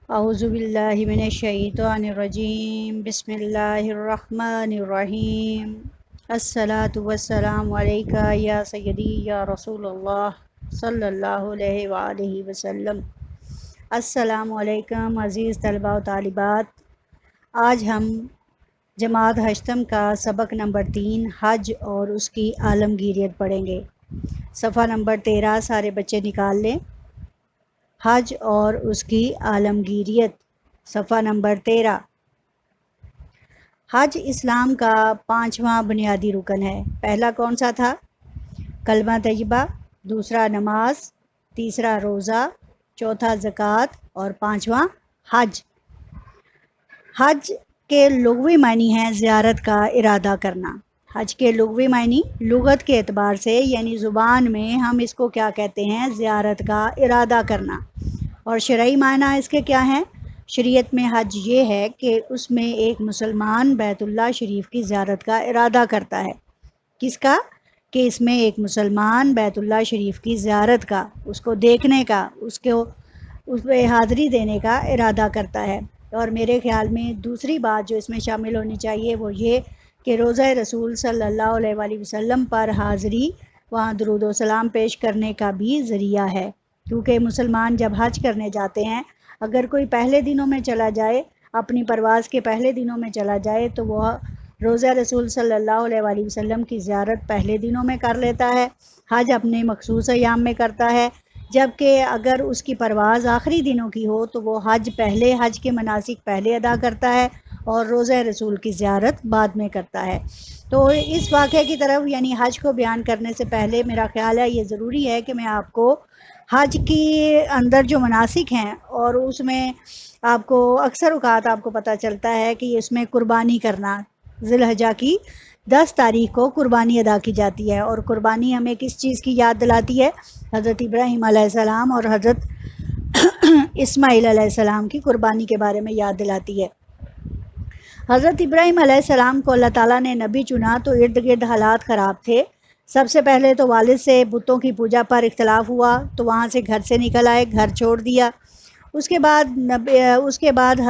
اعوذ باللہ من الشیطان الرجیم، بسم اللہ الرحمن الرحیم۔ الصلاۃ والسلام علیکہ یا سیدی یا رسول اللہ صلی اللہ علیہ وآلہ وسلم۔ السلام علیکم عزیز طلباء و طالبات۔ آج ہم جماعت ہشتم کا سبق نمبر 3 حج اور اس کی عالمگیریت پڑھیں گے۔ صفحہ نمبر 13 سارے بچے نکال لیں۔ حج اور اس کی عالمگیریت، صفحہ نمبر 13۔ حج اسلام کا 5واں بنیادی رکن ہے۔ پہلا کون سا تھا؟ کلمہ طیبہ، دوسرا نماز، تیسرا روزہ، چوتھا زکوٰۃ اور 5واں حج۔ حج کے لغوی معنی ہیں زیارت کا ارادہ کرنا۔ حج کے لغوی معنی لغت کے اعتبار سے یعنی زبان میں ہم اس کو کیا کہتے ہیں؟ زیارت کا ارادہ کرنا۔ اور شرعی معنی اس کے کیا ہیں؟ شریعت میں حج یہ ہے کہ اس میں ایک مسلمان بیت اللہ شریف کی زیارت کا ارادہ کرتا ہے۔ کس کا؟ کہ اس میں ایک مسلمان بیت اللہ شریف کی زیارت کا، اس کو دیکھنے کا، اس پہ حاضری دینے کا ارادہ کرتا ہے۔ اور میرے خیال میں دوسری بات جو اس میں شامل ہونی چاہیے وہ یہ کہ روضہ رسول صلی اللہ علیہ وآلہ وسلم پر حاضری، وہاں درود و سلام پیش کرنے کا بھی ذریعہ ہے، کیونکہ مسلمان جب حج کرنے جاتے ہیں اگر کوئی پہلے دنوں میں چلا جائے، اپنی پرواز کے پہلے دنوں میں چلا جائے تو وہ روضہ رسول صلی اللہ علیہ وآلہ وسلم کی زیارت پہلے دنوں میں کر لیتا ہے، حج اپنے مخصوص ایام میں کرتا ہے، جبکہ اگر اس کی پرواز آخری دنوں کی ہو تو وہ حج کے مناسک پہلے ادا کرتا ہے اور روضہ رسول کی زیارت بعد میں کرتا ہے۔ تو اس واقعے کی طرف یعنی حج کو بیان کرنے سے پہلے میرا خیال ہے یہ ضروری ہے کہ میں آپ کو حج کی اندر جو مناسک ہیں اور اس میں آپ کو اکثر اوقات آپ کو پتہ چلتا ہے کہ اس میں قربانی کرنا، ذی الحجہ کی 10 تاریخ کو قربانی ادا کی جاتی ہے، اور قربانی ہمیں کس چیز کی یاد دلاتی ہے؟ حضرت ابراہیم علیہ السلام اور حضرت اسماعیل علیہ السلام کی قربانی کے بارے میں یاد دلاتی ہے۔ حضرت ابراہیم علیہ السلام کو اللہ تعالیٰ نے نبی چنا تو ارد گرد حالات خراب تھے۔ سب سے پہلے تو والد سے بتوں کی پوجا پر اختلاف ہوا تو وہاں سے گھر سے نکل آئے، گھر چھوڑ دیا۔ اس کے بعد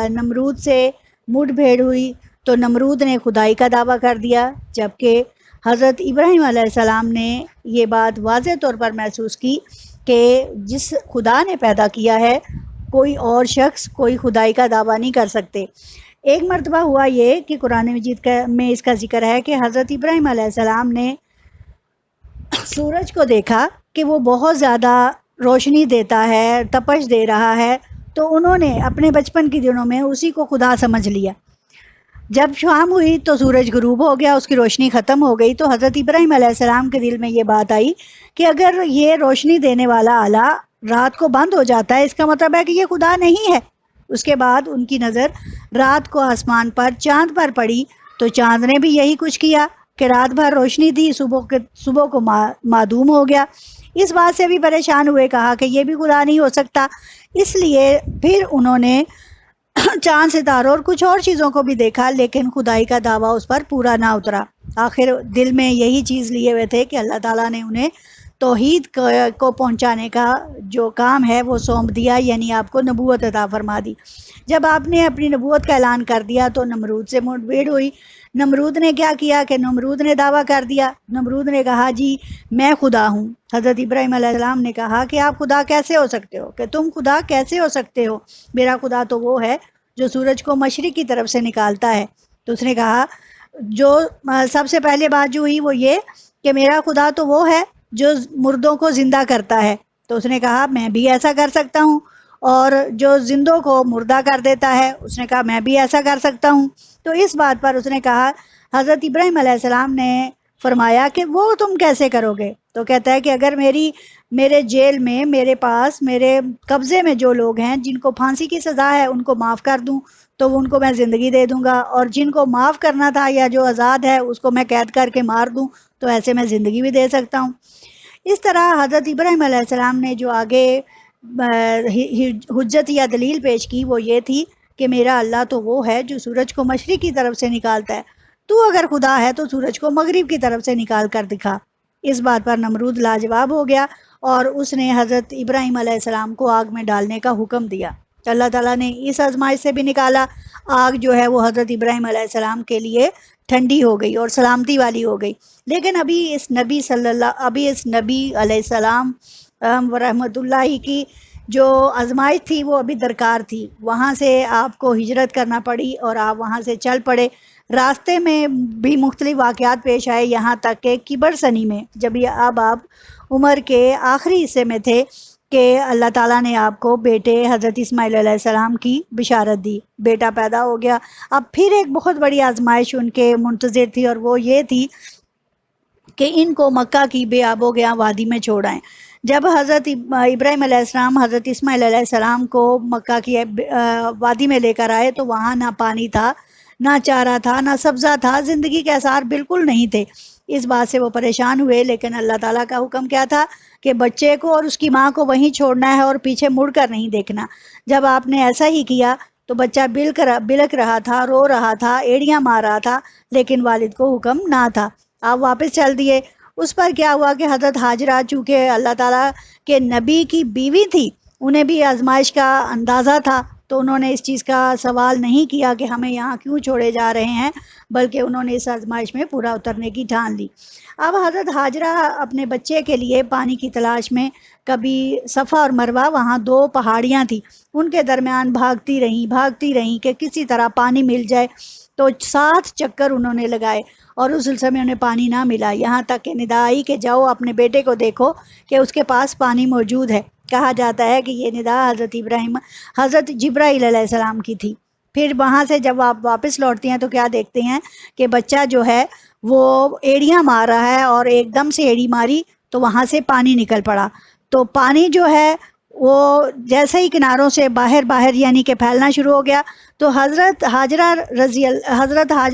نمرود سے مٹ بھیڑ ہوئی تو نمرود نے خدائی کا دعویٰ کر دیا، جبکہ حضرت ابراہیم علیہ السلام نے یہ بات واضح طور پر محسوس کی کہ جس خدا نے پیدا کیا ہے کوئی اور شخص کوئی خدائی کا دعویٰ نہیں کر سکتے۔ ایک مرتبہ ہوا یہ کہ قرآن مجید میں اس کا ذکر ہے کہ حضرت ابراہیم علیہ السلام نے سورج کو دیکھا کہ وہ بہت زیادہ روشنی دیتا ہے، تپش دے رہا ہے، تو انہوں نے اپنے بچپن کے دنوں میں اسی کو خدا سمجھ لیا۔ جب شام ہوئی تو سورج غروب ہو گیا، اس کی روشنی ختم ہو گئی، تو حضرت ابراہیم علیہ السلام کے دل میں یہ بات آئی کہ اگر یہ روشنی دینے والا آلہ رات کو بند ہو جاتا ہے اس کا مطلب ہے کہ یہ خدا نہیں ہے۔ اس کے بعد ان کی نظر رات کو آسمان پر چاند پر پڑی تو چاند نے بھی یہی کچھ کیا کہ رات بھر روشنی دی، صبح کو معدوم ہو گیا۔ اس بات سے بھی پریشان ہوئے، کہا کہ یہ بھی خدا نہیں ہو سکتا۔ اس لیے پھر انہوں نے چاند ستاروں اور کچھ اور چیزوں کو بھی دیکھا، لیکن خدائی کا دعویٰ اس پر پورا نہ اترا۔ آخر دل میں یہی چیز لیے ہوئے تھے کہ اللہ تعالیٰ نے انہیں توحید کو پہنچانے کا جو کام ہے وہ سونپ دیا، یعنی آپ کو نبوت عطا فرما دی۔ جب آپ نے اپنی نبوت کا اعلان کر دیا تو نمرود سے مٹ بھیڑ ہوئی۔ نمرود نے کیا کیا کہ نمرود نے دعویٰ کر دیا، نمرود نے کہا جی میں خدا ہوں۔ حضرت ابراہیم علیہ السلام نے کہا کہ آپ خدا کیسے ہو سکتے ہو، کہ تم خدا کیسے ہو سکتے ہو؟ میرا خدا تو وہ ہے جو سورج کو مشرق کی طرف سے نکالتا ہے۔ تو اس نے کہا جو سب سے پہلے بات جو ہوئی وہ یہ کہ میرا خدا تو وہ ہے جو مردوں کو زندہ کرتا ہے۔ تو اس نے کہا میں بھی ایسا کر سکتا ہوں، اور جو زندوں کو مردہ کر دیتا ہے اس نے کہا میں بھی ایسا کر سکتا ہوں۔ تو اس بات پر اس نے کہا، حضرت ابراہیم علیہ السلام نے فرمایا کہ وہ تم کیسے کرو گے؟ تو کہتا ہے کہ اگر میرے جیل میں میرے پاس میرے قبضے میں جو لوگ ہیں جن کو پھانسی کی سزا ہے ان کو معاف کر دوں تو ان کو میں زندگی دے دوں گا، اور جن کو معاف کرنا تھا یا جو آزاد ہے اس کو میں قید کر کے مار دوں تو ایسے میں زندگی بھی دے سکتا ہوں۔ اس طرح حضرت ابراہیم علیہ السلام نے جو آگے حجت یا دلیل پیش کی وہ یہ تھی کہ میرا اللہ تو وہ ہے جو سورج کو مشرق کی طرف سے نکالتا ہے، تو اگر خدا ہے تو سورج کو مغرب کی طرف سے نکال کر دکھا۔ اس بات پر نمرود لاجواب ہو گیا اور اس نے حضرت ابراہیم علیہ السلام کو آگ میں ڈالنے کا حکم دیا۔ اللہ تعالیٰ نے اس آزمائش سے بھی نکالا۔ آگ جو ہے وہ حضرت ابراہیم علیہ السلام کے لیے ٹھنڈی ہو گئی اور سلامتی والی ہو گئی۔ لیکن ابھی اس نبی علیہ السلام ورحمۃ اللہ کی جو آزمائش تھی وہ ابھی درکار تھی۔ وہاں سے آپ کو ہجرت کرنا پڑی اور آپ وہاں سے چل پڑے۔ راستے میں بھی مختلف واقعات پیش آئے، یہاں تک کہ کبر سنی میں جب اب آپ عمر کے آخری حصے میں تھے کہ اللہ تعالیٰ نے آپ کو بیٹے حضرت اسماعیل علیہ السلام کی بشارت دی، بیٹا پیدا ہو گیا۔ اب پھر ایک بہت بڑی آزمائش ان کے منتظر تھی اور وہ یہ تھی کہ ان کو مکہ کی بے آب و گیا وادی میں چھوڑائیں۔ جب حضرت ابراہیم علیہ السلام حضرت اسماعیل علیہ السلام کو مکہ کی وادی میں لے کر آئے تو وہاں نہ پانی تھا، نہ چارہ تھا، نہ سبزہ تھا، زندگی کے آثار بالکل نہیں تھے۔ اس بات سے وہ پریشان ہوئے، لیکن اللہ تعالیٰ کا حکم کیا تھا کہ بچے کو اور اس کی ماں کو وہیں چھوڑنا ہے اور پیچھے مڑ کر نہیں دیکھنا۔ جب آپ نے ایسا ہی کیا تو بچہ بلک رہا تھا، رو رہا تھا، ایڑیاں مار رہا تھا، لیکن والد کو حکم نہ تھا۔ آپ واپس چل دیے۔ اس پر کیا ہوا کہ حضرت ہاجرہ چونکہ اللہ تعالیٰ کے نبی کی بیوی تھی، انہیں بھی آزمائش کا اندازہ تھا، تو انہوں نے اس چیز کا سوال نہیں کیا کہ ہمیں یہاں کیوں چھوڑے جا رہے ہیں، بلکہ انہوں نے اس آزمائش میں پورا اترنے کی ٹھان لی۔ اب حضرت ہاجرہ اپنے بچے کے لیے پانی کی تلاش میں کبھی صفا اور مروہ، وہاں دو پہاڑیاں تھیں، ان کے درمیان بھاگتی رہیں کہ کسی طرح پانی مل جائے۔ تو 7 چکر انہوں نے لگائے اور اس سلسلے میں انہیں پانی نہ ملا، یہاں تک کہ ندا آئی کہ جاؤ اپنے بیٹے کو دیکھو کہ اس کے پاس پانی موجود ہے۔ کہا جاتا ہے کہ یہ ندا حضرت جبرائیل علیہ السلام کی تھی۔ پھر وہاں سے جب آپ واپس لوٹتے ہیں تو کیا دیکھتے ہیں کہ بچہ جو ہے وہ ایڑیاں مار رہا ہے، اور ایک دم سے ایڑی ماری تو وہاں سے پانی نکل پڑا۔ تو پانی جو ہے وہ جیسے ہی کناروں سے باہر یعنی کہ پھیلنا شروع ہو گیا، تو حضرت ہاجرہ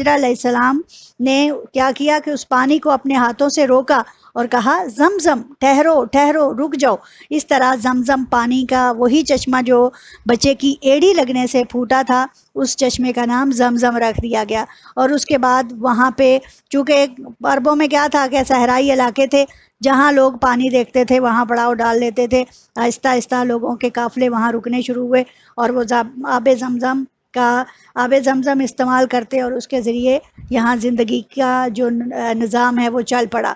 علیہ السلام نے کیا کیا کہ اس پانی کو اپنے ہاتھوں سے روکا اور کہا زمزم، ٹھہرو، رک جاؤ۔ اس طرح زمزم پانی کا وہی چشمہ جو بچے کی ایڑی لگنے سے پھوٹا تھا، اس چشمے کا نام زمزم رکھ دیا گیا۔ اور اس کے بعد وہاں پہ چونکہ عربوں میں کیا تھا کہ صحرائی علاقے تھے، جہاں لوگ پانی دیکھتے تھے وہاں پڑاؤ ڈال لیتے تھے۔ آہستہ آہستہ لوگوں کے قافلے وہاں رکنے شروع ہوئے اور وہ آب زمزم استعمال کرتے اور اس کے ذریعے یہاں زندگی کا جو نظام ہے وہ چل پڑا۔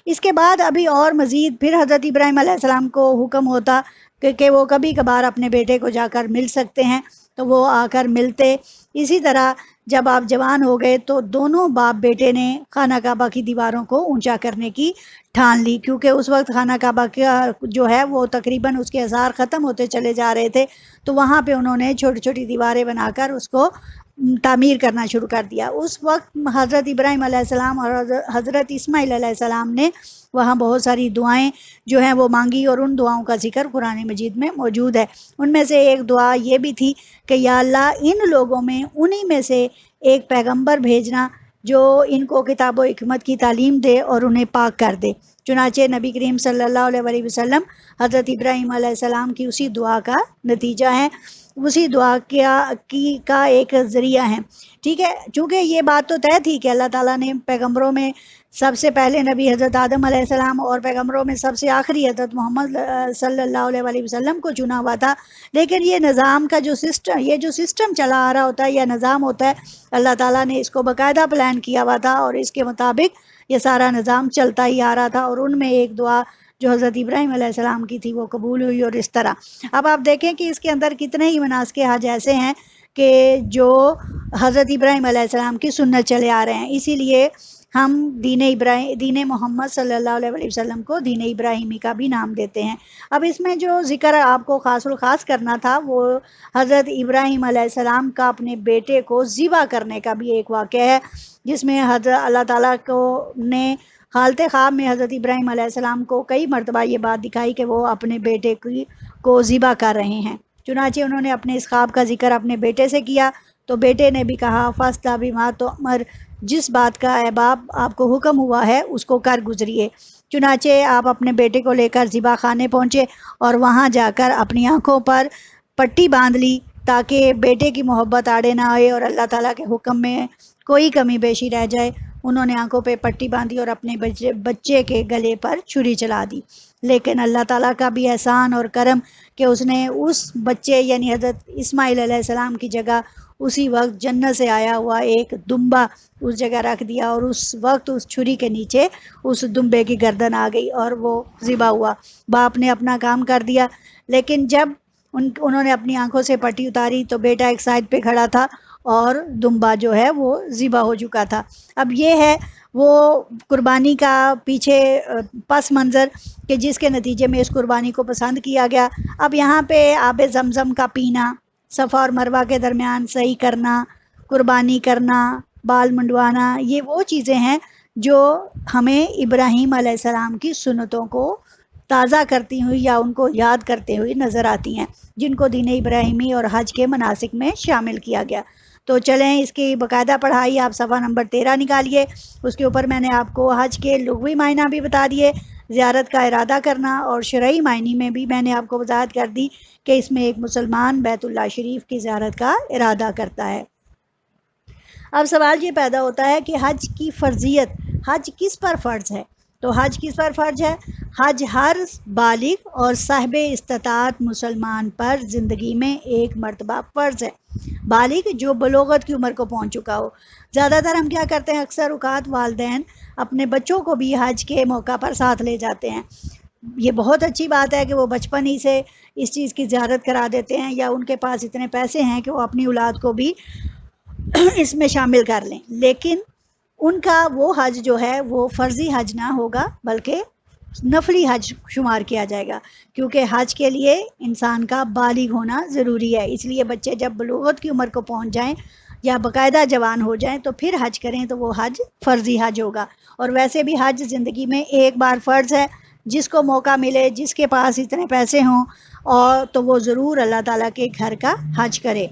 اس کے بعد ابھی اور مزید پھر حضرت ابراہیم علیہ السلام کو حکم ہوتا کہ وہ کبھی کبھار اپنے بیٹے کو جا کر مل سکتے ہیں، تو وہ آ کر ملتے۔ اسی طرح جب آپ جوان ہو گئے تو دونوں باپ بیٹے نے خانہ کعبہ کی دیواروں کو اونچا کرنے کی ٹھان لی، کیونکہ اس وقت خانہ کعبہ کا جو ہے وہ تقریباً اس کے آثار ختم ہوتے چلے جا رہے تھے، تو وہاں پہ انہوں نے چھوٹی چھوٹی دیواریں بنا کر اس کو تعمیر کرنا شروع کر دیا۔ اس وقت حضرت ابراہیم علیہ السلام اور حضرت اسماعیل علیہ السلام نے وہاں بہت ساری دعائیں جو ہیں وہ مانگی، اور ان دعاؤں کا ذکر قرآن مجید میں موجود ہے۔ ان میں سے ایک دعا یہ بھی تھی کہ یا اللہ ان لوگوں میں انہی میں سے ایک پیغمبر بھیجنا جو ان کو کتاب و حکمت کی تعلیم دے اور انہیں پاک کر دے۔ چنانچہ نبی کریم صلی اللہ علیہ وسلم حضرت ابراہیم علیہ السلام کی اسی دعا کا نتیجہ ہیں، اسی دعا کا ایک ذریعہ ہیں۔ ٹھیک ہے، چونکہ یہ بات تو طے تھی کہ اللہ تعالیٰ نے پیغمبروں میں سب سے پہلے نبی حضرت آدم علیہ السلام اور پیغمبروں میں سب سے آخری حضرت محمد صلی اللہ علیہ وسلم کو چنا ہوا تھا، لیکن یہ نظام کا جو سسٹم چلا آ رہا ہوتا ہے یا نظام ہوتا ہے، اللہ تعالیٰ نے اس کو باقاعدہ پلان کیا ہوا تھا اور اس کے مطابق یہ سارا نظام چلتا ہی آ رہا تھا، اور ان میں ایک دعا جو حضرت ابراہیم علیہ السلام کی تھی وہ قبول ہوئی۔ اور اس طرح اب آپ دیکھیں کہ اس کے اندر کتنے ہی مناسک حج ایسے ہیں کہ جو حضرت ابراہیم علیہ السلام کی سنت چلے آ رہے ہیں، اسی لیے ہم دین محمد صلی اللہ علیہ وسلم کو دین ابراہیمی کا بھی نام دیتے ہیں۔ اب اس میں جو ذکر آپ کو خاص الخاص کرنا تھا وہ حضرت ابراہیم علیہ السلام کا اپنے بیٹے کو ذبح کرنے کا بھی ایک واقعہ ہے، جس میں حضرت اللہ تعالیٰ نے حالت خواب میں حضرت ابراہیم علیہ السلام کو کئی مرتبہ یہ بات دکھائی کہ وہ اپنے بیٹے کو ذبح کر رہے ہیں۔ چنانچہ انہوں نے اپنے اس خواب کا ذکر اپنے بیٹے سے کیا تو بیٹے نے بھی کہا فاصلہ بما تؤمر، جس بات کا اے باپ آپ کو حکم ہوا ہے اس کو کر گزریے۔ چنانچہ آپ اپنے بیٹے کو لے کر ذبح خانے پہنچے اور وہاں جا کر اپنی آنکھوں پر پٹی باندھ لی تاکہ بیٹے کی محبت آڑے نہ آئے اور اللہ تعالیٰ کے حکم میں کوئی کمی بیشی رہ جائے۔ انہوں نے آنکھوں پہ پٹی باندھی اور اپنے بچے کے گلے پر چھری چلا دی. لیکن اللہ تعالیٰ کا بھی احسان اور کرم کہ اس نے اس بچے یعنی حضرت اسماعیل علیہ السلام کی جگہ اسی وقت جنت سے آیا ہوا ایک دمبا اس جگہ رکھ دیا، اور اس وقت اس چھری کے نیچے اس دمبے کی گردن آ گئی اور وہ ذبح ہوا. باپ نے اپنا کام کر دیا، لیکن جب انہوں نے اپنی آنکھوں سے پٹی اتاری تو بیٹا ایک سائڈ پہ کھڑا تھا اور دمبا جو ہے وہ ذبح ہو چکا تھا. اب یہ ہے وہ قربانی کا پیچھے پس منظر کہ جس کے نتیجے میں اس قربانی کو پسند کیا گیا. اب یہاں پہ آب زمزم کا پینا، صفا اور مروہ کے درمیان صحیح کرنا، قربانی کرنا، بال منڈوانا، یہ وہ چیزیں ہیں جو ہمیں ابراہیم علیہ السلام کی سنتوں کو تازہ کرتی ہوئی یا ان کو یاد کرتے ہوئے نظر آتی ہیں، جن کو دین ابراہیمی اور حج کے مناسک میں شامل کیا گیا. تو چلیں اس کی باقاعدہ پڑھائی آپ صفحہ نمبر 13 نکالیے. اس کے اوپر میں نے آپ کو حج کے لغوی معنی بھی بتا دیے، زیارت کا ارادہ کرنا، اور شرعی معنی میں بھی میں نے آپ کو وضاحت کر دی کہ اس میں ایک مسلمان بیت اللہ شریف کی زیارت کا ارادہ کرتا ہے. اب سوال یہ پیدا ہوتا ہے کہ حج کی فرضیت، حج کس پر فرض ہے؟ تو حج کس پر فرض ہے؟ حج ہر بالغ اور صاحب استطاعت مسلمان پر زندگی میں ایک مرتبہ فرض ہے. بالغ جو بلوغت کی عمر کو پہنچ چکا ہو. زیادہ تر ہم کیا کرتے ہیں، اکثر اوقات والدین اپنے بچوں کو بھی حج کے موقع پر ساتھ لے جاتے ہیں. یہ بہت اچھی بات ہے کہ وہ بچپن ہی سے اس چیز کی زیارت کرا دیتے ہیں، یا ان کے پاس اتنے پیسے ہیں کہ وہ اپنی اولاد کو بھی اس میں شامل کر لیں. لیکن ان کا وہ حج جو ہے وہ فرضی حج نہ ہوگا بلکہ نفلی حج شمار کیا جائے گا، کیونکہ حج کے لیے انسان کا بالغ ہونا ضروری ہے. اس لیے بچے جب بلوغت کی عمر کو پہنچ جائیں یا باقاعدہ جوان ہو جائیں تو پھر حج کریں تو وہ حج فرضی حج ہوگا. اور ویسے بھی حج زندگی میں ایک بار فرض ہے. جس کو موقع ملے، جس کے پاس اتنے پیسے ہوں اور تو وہ ضرور اللہ تعالیٰ کے گھر کا حج کرے.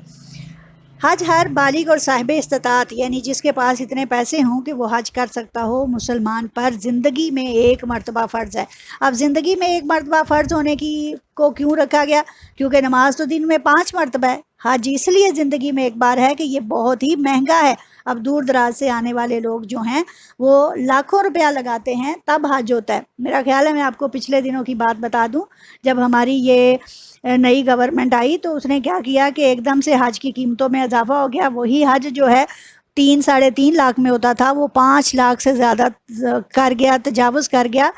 حج ہر بالغ اور صاحب استطاعت یعنی جس کے پاس اتنے پیسے ہوں کہ وہ حج کر سکتا ہو مسلمان پر زندگی میں ایک مرتبہ فرض ہے. اب زندگی میں ایک مرتبہ فرض ہونے کی کو کیوں رکھا گیا؟ کیونکہ نماز تو دن میں 5 مرتبہ ہے. حج اس لیے زندگی میں ایک بار ہے کہ یہ بہت ہی مہنگا ہے. اب دور دراز سے آنے والے لوگ جو ہیں وہ لاکھوں روپیہ لگاتے ہیں تب حج ہوتا ہے. میرا خیال ہے میں آپ کو پچھلے دنوں کی بات بتا دوں، جب ہماری یہ نئی گورنمنٹ آئی تو اس نے کیا کیا کہ ایک دم سے حج کی قیمتوں میں اضافہ ہو گیا. وہی حج جو ہے 3-3.5 لاکھ میں ہوتا تھا وہ 5 لاکھ سے زیادہ کر گیا، تجاوز کر گیا.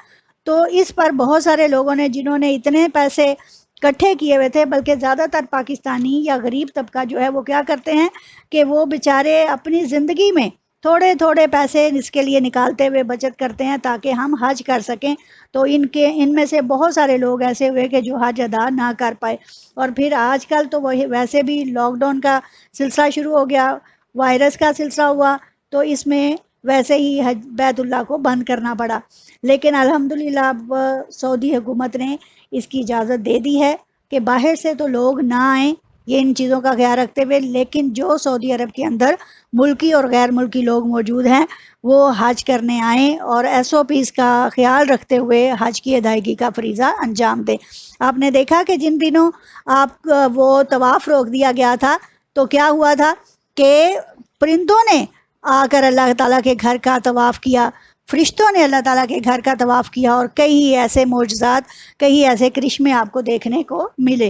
تو اس پر بہت سارے لوگوں نے جنہوں نے اتنے پیسے اکٹھے کیے ہوئے تھے، بلکہ زیادہ تر پاکستانی یا غریب طبقہ جو ہے وہ کیا کرتے ہیں کہ وہ بیچارے اپنی زندگی میں تھوڑے تھوڑے پیسے اس کے لیے نکالتے ہوئے بچت کرتے ہیں تاکہ ہم حج کر سکیں. تو ان میں سے بہت سارے لوگ ایسے ہوئے کہ جو حج ادا نہ کر پائے. اور پھر آج کل تو ویسے بھی لاک ڈاؤن کا سلسلہ شروع ہو گیا، وائرس کا سلسلہ ہوا، تو اس میں ویسے ہی حج بیت اللہ کو بند کرنا پڑا. لیکن الحمدللہ اب سعودی حکومت نے اس کی اجازت دے دی ہے کہ باہر سے تو لوگ نہ آئیں، یہ ان چیزوں کا خیال رکھتے ہوئے، لیکن جو سعودی عرب کے اندر ملکی اور غیر ملکی لوگ موجود ہیں وہ حج کرنے آئیں اور SOPs کا خیال رکھتے ہوئے حج کی ادائیگی کا فریضہ انجام دیں. آپ نے دیکھا کہ جن دنوں آپ وہ طواف روک دیا گیا تھا تو کیا ہوا تھا کہ پرندوں نے آ کر اللہ تعالیٰ کے گھر کا طواف کیا، فرشتوں نے اللہ تعالیٰ کے گھر کا طواف کیا، اور کئی ایسے معجزات، کئی ایسے کرشمے آپ کو دیکھنے کو ملے.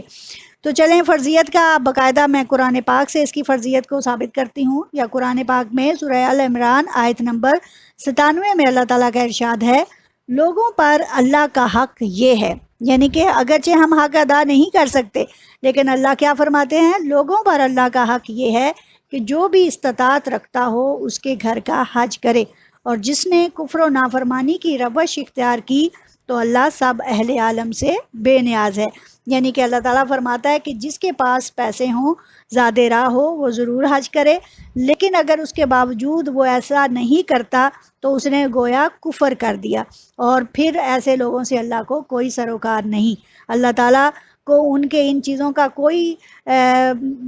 تو چلیں فرضیت کا باقاعدہ میں قرآن پاک سے اس کی فرضیت کو ثابت کرتی ہوں. یا قرآن پاک میں سورہ ال عمران آیت نمبر 97 میں اللہ تعالیٰ کا ارشاد ہے، لوگوں پر اللہ کا حق یہ ہے، یعنی کہ اگرچہ ہم حق ادا نہیں کر سکتے لیکن اللہ کیا فرماتے ہیں، لوگوں پر اللہ کا حق یہ ہے کہ جو بھی استطاعت رکھتا ہو اس کے گھر کا حج کرے، اور جس نے کفر و نافرمانی کی روش اختیار کی تو اللہ سب اہل عالم سے بے نیاز ہے. یعنی کہ اللہ تعالیٰ فرماتا ہے کہ جس کے پاس پیسے ہوں، زیادہ راہ ہو، وہ ضرور حج کرے، لیکن اگر اس کے باوجود وہ ایسا نہیں کرتا تو اس نے گویا کفر کر دیا، اور پھر ایسے لوگوں سے اللہ کو کوئی سروکار نہیں. اللہ تعالیٰ کو ان کے ان چیزوں کا کوئی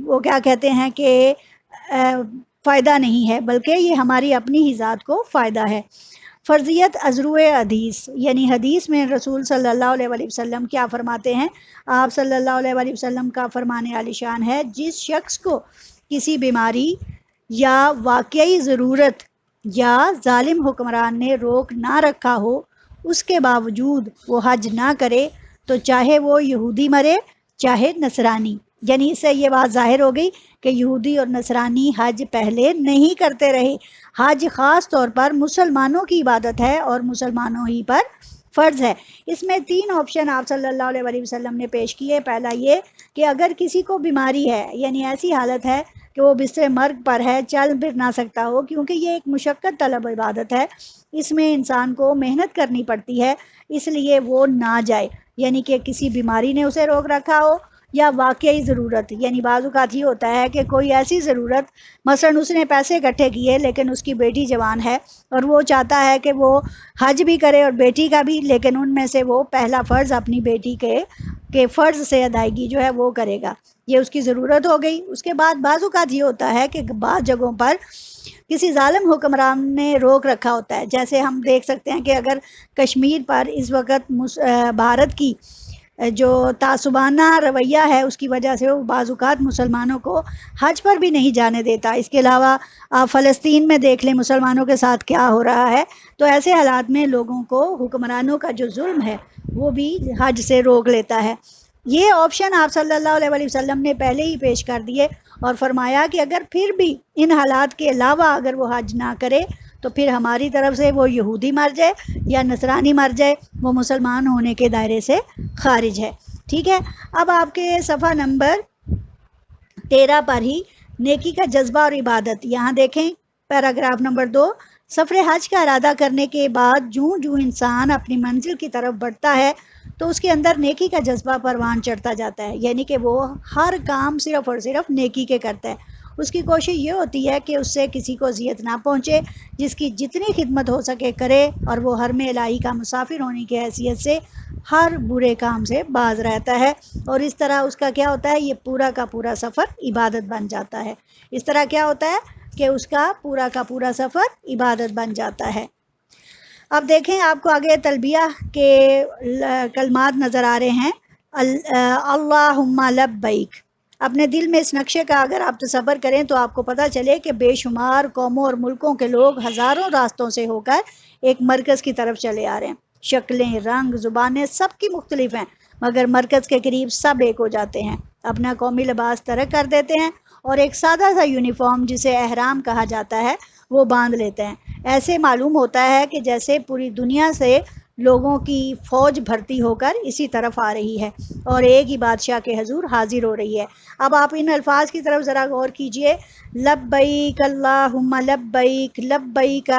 وہ کیا کہتے ہیں کہ فائدہ نہیں ہے، بلکہ یہ ہماری اپنی ہی ذات کو فائدہ ہے. فرضیت ازروع حدیث، یعنی حدیث میں رسول صلی اللہ علیہ وآلہ وسلم کیا فرماتے ہیں؟ آپ صلی اللہ علیہ وآلہ وسلم کا فرمان عالی شان ہے، جس شخص کو کسی بیماری یا واقعی ضرورت یا ظالم حکمران نے روک نہ رکھا ہو اس کے باوجود وہ حج نہ کرے تو چاہے وہ یہودی مرے چاہے نصرانی، یعنی اس سے یہ بات ظاہر ہو گئی کہ یہودی اور نصرانی حج پہلے نہیں کرتے رہے۔ حج خاص طور پر مسلمانوں کی عبادت ہے اور مسلمانوں ہی پر فرض ہے۔ اس میں 3 آپشن آپ صلی اللہ علیہ وسلم نے پیش کیے۔ پہلا یہ کہ اگر کسی کو بیماری ہے، یعنی ایسی حالت ہے کہ وہ بستر مرگ پر ہے، چل پھر نہ سکتا ہو، کیونکہ یہ ایک مشقت طلب عبادت ہے، اس میں انسان کو محنت کرنی پڑتی ہے، اس لیے وہ نہ جائے، یعنی کہ کسی بیماری نے اسے روک رکھا ہو یا واقعی ضرورت، یعنی بعض اوقات یہ ہوتا ہے کہ کوئی ایسی ضرورت، مثلا اس نے پیسے اکٹھے کیے لیکن اس کی بیٹی جوان ہے اور وہ چاہتا ہے کہ وہ حج بھی کرے اور بیٹی کا بھی، لیکن ان میں سے وہ پہلا فرض اپنی بیٹی کے فرض سے ادائیگی جو ہے وہ کرے گا، یہ اس کی ضرورت ہو گئی۔ اس کے بعد بعض اوقات یہ ہوتا ہے کہ بعض جگہوں پر کسی ظالم حکمران نے روک رکھا ہوتا ہے، جیسے ہم دیکھ سکتے ہیں کہ اگر کشمیر پر اس وقت بھارت کی جو تعصبانہ رویہ ہے اس کی وجہ سے وہ بعض اوقات مسلمانوں کو حج پر بھی نہیں جانے دیتا۔ اس کے علاوہ آپ فلسطین میں دیکھ لیں مسلمانوں کے ساتھ کیا ہو رہا ہے، تو ایسے حالات میں لوگوں کو حکمرانوں کا جو ظلم ہے وہ بھی حج سے روک لیتا ہے۔ یہ آپشن آپ صلی اللہ علیہ وسلم نے پہلے ہی پیش کر دیے اور فرمایا کہ اگر پھر بھی ان حالات کے علاوہ اگر وہ حج نہ کرے تو پھر ہماری طرف سے وہ یہودی مر جائے یا نصرانی مر جائے، وہ مسلمان ہونے کے دائرے سے خارج ہے۔ ٹھیک ہے، اب آپ کے صفحہ نمبر 13 پر ہی نیکی کا جذبہ اور عبادت، یہاں دیکھیں پیراگراف نمبر 2، سفر حج کا ارادہ کرنے کے بعد جوں جوں انسان اپنی منزل کی طرف بڑھتا ہے تو اس کے اندر نیکی کا جذبہ پروان چڑھتا جاتا ہے، یعنی کہ وہ ہر کام صرف اور صرف نیکی کے کرتا ہے۔ اس کی کوشش یہ ہوتی ہے کہ اس سے کسی کو اذیت نہ پہنچے، جس کی جتنی خدمت ہو سکے کرے، اور وہ حرم الہی کا مسافر ہونے کی حیثیت سے ہر برے کام سے باز رہتا ہے، اور اس طرح اس کا کیا ہوتا ہے، یہ پورا کا پورا سفر عبادت بن جاتا ہے۔ اس طرح کیا ہوتا ہے کہ اس کا پورا سفر عبادت بن جاتا ہے۔ اب دیکھیں آپ کو آگے تلبیہ کے کلمات نظر آ رہے ہیں، اللہم لبیک۔ اپنے دل میں اس نقشے کا اگر آپ تصور کریں تو آپ کو پتہ چلے کہ بے شمار قوموں اور ملکوں کے لوگ ہزاروں راستوں سے ہو کر ایک مرکز کی طرف چلے آ رہے ہیں۔ شکلیں، رنگ، زبانیں سب کی مختلف ہیں، مگر مرکز کے قریب سب ایک ہو جاتے ہیں، اپنا قومی لباس ترک کر دیتے ہیں اور ایک سادہ سا یونیفارم جسے احرام کہا جاتا ہے وہ باندھ لیتے ہیں۔ ایسے معلوم ہوتا ہے کہ جیسے پوری دنیا سے لوگوں کی فوج بھرتی ہو کر اسی طرف آ رہی ہے اور ایک ہی بادشاہ کے حضور حاضر ہو رہی ہے۔ اب آپ ان الفاظ کی طرف ذرا غور کیجئے، لبیک اللہم لبیک، لبیک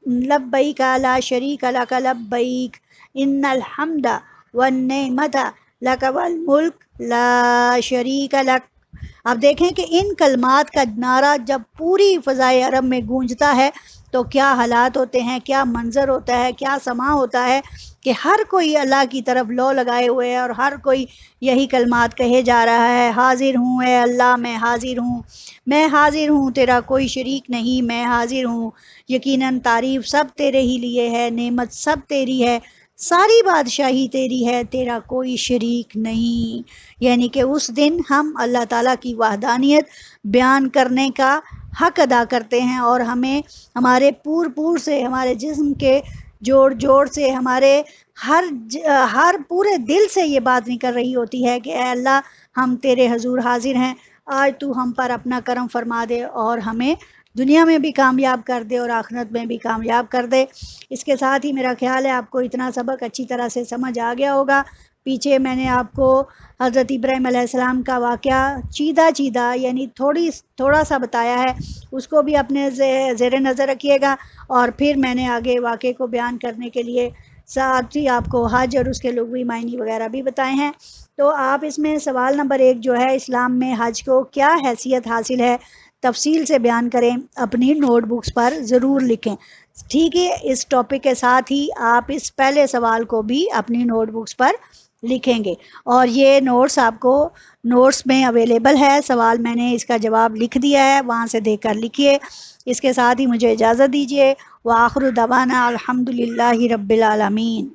لبیک لا شریک لک لبیک، ان الحمد والنعمت لک والملک لا شریک لک۔ اب دیکھیں کہ ان کلمات کا نعرہ جب پوری فضائے عرب میں گونجتا ہے تو کیا حالات ہوتے ہیں، کیا منظر ہوتا ہے، کیا سما ہوتا ہے کہ ہر کوئی اللہ کی طرف لو لگائے ہوئے ہے اور ہر کوئی یہی کلمات کہے جا رہا ہے، حاضر ہوں اے اللہ، میں حاضر ہوں تیرا کوئی شریک نہیں، میں حاضر ہوں، یقیناً تعریف سب تیرے ہی لیے ہے، نعمت سب تیری ہے، ساری بادشاہی تیری ہے، تیرا کوئی شریک نہیں۔ یعنی کہ اس دن ہم اللہ تعالیٰ کی وحدانیت بیان کرنے کا حق ادا کرتے ہیں اور ہمیں ہمارے پور سے، ہمارے جسم کے جوڑ سے، ہمارے ہر پورے دل سے یہ بات نکل رہی ہوتی ہے کہ اے اللہ، ہم تیرے حضور حاضر ہیں، آج تو ہم پر اپنا کرم فرما دے اور ہمیں دنیا میں بھی کامیاب کر دے اور آخرت میں بھی کامیاب کر دے۔ اس کے ساتھ ہی میرا خیال ہے آپ کو اتنا سبق اچھی طرح سے سمجھ آ گیا ہوگا۔ پیچھے میں نے آپ کو حضرت ابراہیم علیہ السلام کا واقعہ چیدہ یعنی تھوڑا سا بتایا ہے، اس کو بھی اپنے زیر نظر رکھیے گا، اور پھر میں نے آگے واقعے کو بیان کرنے کے لیے ساتھ ہی آپ کو حج اور اس کے لغوی معنی وغیرہ بھی بتائے ہیں۔ تو آپ اس میں سوال نمبر 1 جو ہے، اسلام میں حج کو کیا حیثیت حاصل ہے، تفصیل سے بیان کریں، اپنی نوٹ بکس پر ضرور لکھیں۔ ٹھیک ہے، اس ٹاپک کے ساتھ ہی آپ اس پہلے سوال کو بھی اپنی نوٹ بکس پر لکھیں گے، اور یہ نوٹس آپ کو نوٹس میں اویلیبل ہے، سوال میں نے اس کا جواب لکھ دیا ہے، وہاں سے دیکھ کر لکھیے۔ اس کے ساتھ ہی مجھے اجازت دیجیے، وآخر دعوانا الحمدللہ رب العالمین۔